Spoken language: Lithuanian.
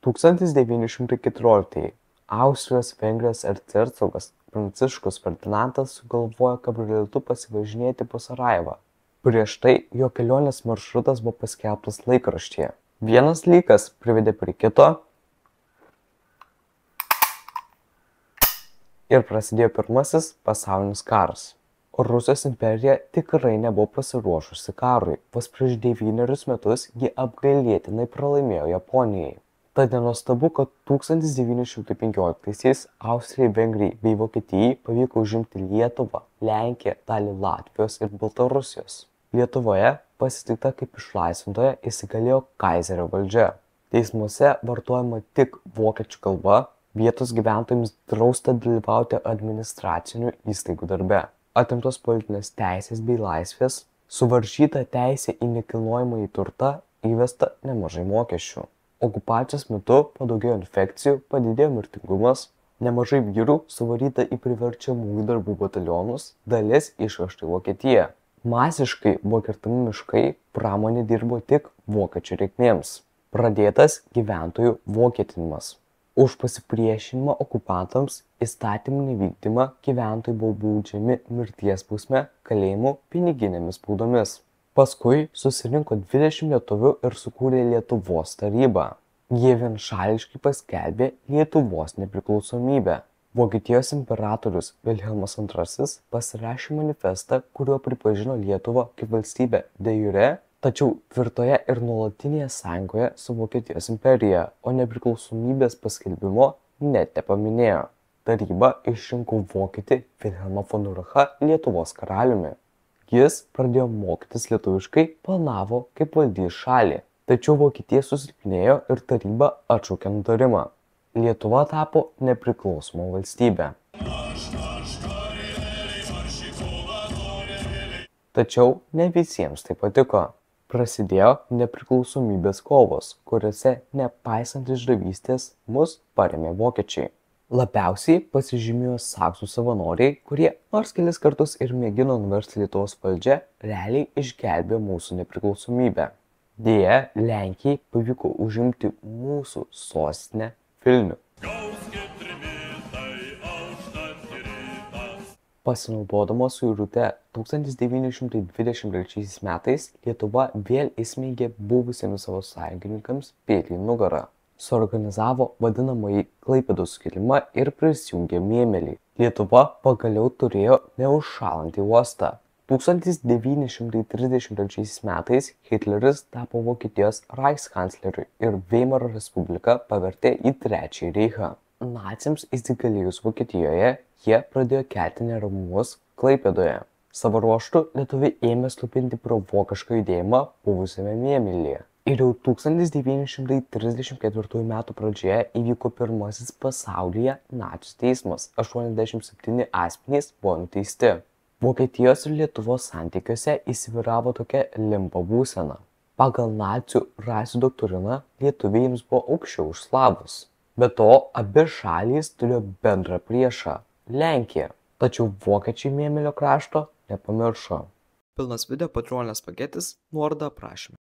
1914 Austrijos-Vengrijos ercercogas Pranciškus Ferdinandas sugalvojo kabrioletu pasivažinėti po Sarajevą. Prieš tai jo kelionės maršrutas buvo paskelbtas laikraštyje. Vienas dalykas privedė prie kito ir prasidėjo Pirmasis pasaulinis karas. Rusijos imperija tikrai nebuvo pasiruošusi karui, vos prieš 9 metus ji apgailėtinai pralaimėjo Japonijai. Tad nenuostabu, kad 1915-aisiais Austrijai, Vengrijai bei Vokietijai pavyko užimti Lietuvą, Lenkiją, dalį Latvijos ir Baltarusijos. Lietuvoje pasitikta kaip išlaisvintoja įsigalėjo kaizerio valdžia. Teismuose vartojama tik vokiečių kalba, vietos gyventojams drausta dalyvauti administracinių įstaigų darbe. Atimtos politinės teisės bei laisvės, suvaržyta teisė į nekilnojamąjį turtą, įvesta nemažai mokesčių. Okupacijos metu padaugėjo infekcijų, padidėjo mirtingumas, nemažai vyrų suvaryta į priverčiamųjų darbų batalionus, dalis išvežta į Vokietiją. Masiškai buvo kertami miškai, pramonė dirbo tik vokiečių reikmėms. Pradėtas gyventojų vokietinimas. Už pasipriešinimą okupantams, įstatymų nevykdymą gyventojai buvo baudžiami mirties bausme, kalėjimu, piniginėmis baudomis. Paskui susirinko 20 lietuvių ir sukūrė Lietuvos tarybą. Jie vienšališkai paskelbė Lietuvos nepriklausomybę. Vokietijos imperatorius Vilhelmas II pasirašė manifestą, kuriuo pripažino Lietuvą kaip valstybę de jure, tačiau tvirtoje ir nuolatinėje sąjungoje su Vokietijos imperija, o nepriklausomybės paskelbimo net nepaminėjo. Taryba išrinko vokietį Vilhelmą von Urachą Lietuvos karaliumi. Jis pradėjo mokytis lietuviškai, planavo, kaip valdys šalį. Tačiau Vokietija susilpnėjo ir taryba atšaukė nutarimą. Lietuva tapo nepriklausoma valstybė. Tačiau ne visiems tai patiko. Prasidėjo nepriklausomybės kovos, kuriuose, nepaisant išdavystės, mus parėmė vokiečiai. Labiausiai pasižymėjo saksų savanoriai, kurie nors kelis kartus ir mėgino nuversti Lietuvos valdžią, realiai išgelbėjo mūsų nepriklausomybę. Deja, Lenkijai pavyko užimti mūsų sostinę Vilnių. Pasinaudodama suirute 1923 metais Lietuva vėl įsmeigė buvusiems savo sąjungininkams peilį į nugarą. Suorganizavo vadinamąjį Klaipėdos sukilimą ir prisijungė Mėmelį. Lietuva pagaliau turėjo neužšąlantį uostą. 1933 metais Hitleris tapo Vokietijos reichskancleriu ir Veimaro Respubliką pavertė į Trečiąjį reichą. Naciams įsigalėjus Vokietijoje, jie pradėjo kelti neramumus Klaipėdoje. Savo ruožtu lietuviai ėmė slopinti provokišką judėjimą buvusiame Mėmelyje. Ir jau 1934 metų pradžioje įvyko pirmasis pasaulyje nacių teismas. 87 asmenys buvo nuteisti. Vokietijos ir Lietuvos santykiuose įsivyravo tokia limbo būsena. Pagal nacių rasių doktriną lietuviai jiems buvo aukščiau už slavus. Be to, abi šalys turėjo bendrą priešą – Lenkiją. Tačiau vokiečiai Mėmelio krašto nepamiršo. Pilnas video Patreonės paketis, nuoroda aprašyme.